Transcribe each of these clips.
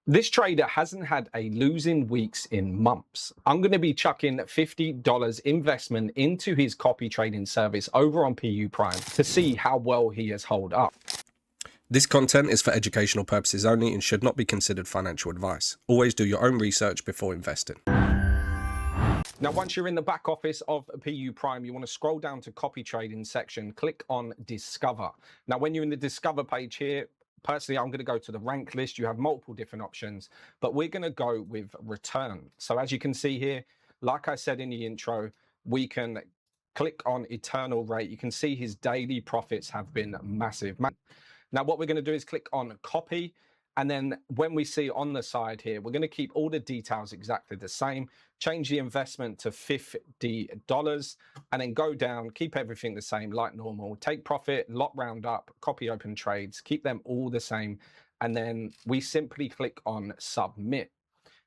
This trader hasn't had a losing weeks in months. I'm going to be chucking $50 investment into his copy trading service over on PU Prime to see how well he has held up. This content is for educational purposes only and should not be considered financial advice. Always do your own research before investing. Now, once you're in the back office of PU Prime, you want to scroll down to copy trading section, click on Discover. Now, when you're in the Discover page here, personally, I'm going to go to the rank list. You have multiple different options, but we're going to go with return. So as you can see here, like I said in the intro, we can click on eternal rate. You can see his daily profits have been massive. Now, what we're going to do is click on copy. And then when we see on the side here, we're going to keep all the details exactly the same, change the investment to $50, and then go down, keep everything the same like normal, take profit, lot round up, copy open trades, keep them all the same. And then we simply click on submit.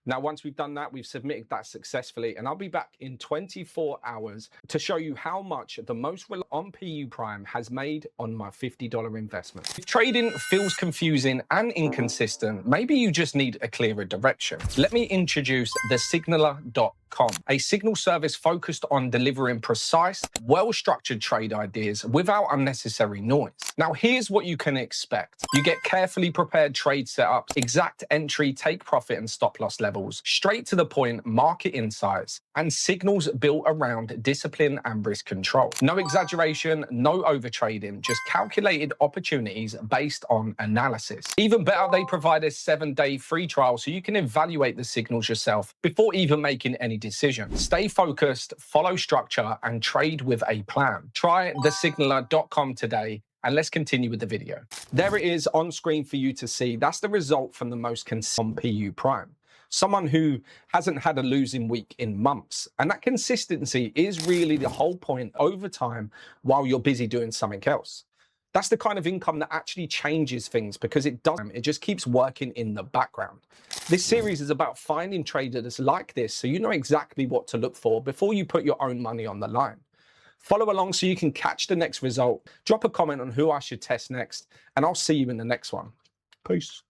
Now, once we've done that, we've submitted that successfully, and I'll be back in 24 hours to show you how much the most on PU Prime has made on my $50 investment. If trading feels confusing and inconsistent, maybe you just need a clearer direction. Let me introduce thesignaler.com, a signal service focused on delivering precise, well-structured trade ideas without unnecessary noise. Now, here's what you can expect. You get carefully prepared trade setups, exact entry, take profit, and stop loss levels, straight to the point market insights, and signals built around discipline and risk control. No exaggeration, no overtrading, just calculated opportunities based on analysis. Even better, they provide a 7-day free trial so you can evaluate the signals yourself before even making any decisions. Stay focused, follow structure, and trade with a plan. Try thesignaler.com today. And let's continue with the video. There it is on screen for you to see. That's the result from the most consistent PU Prime. Someone who hasn't had a losing week in months. And that consistency is really the whole point over time while you're busy doing something else. That's the kind of income that actually changes things because it just keeps working in the background. This series is about finding traders like this so you know exactly what to look for before you put your own money on the line. Follow along so you can catch the next result. Drop a comment on who I should test next, and I'll see you in the next one. Peace.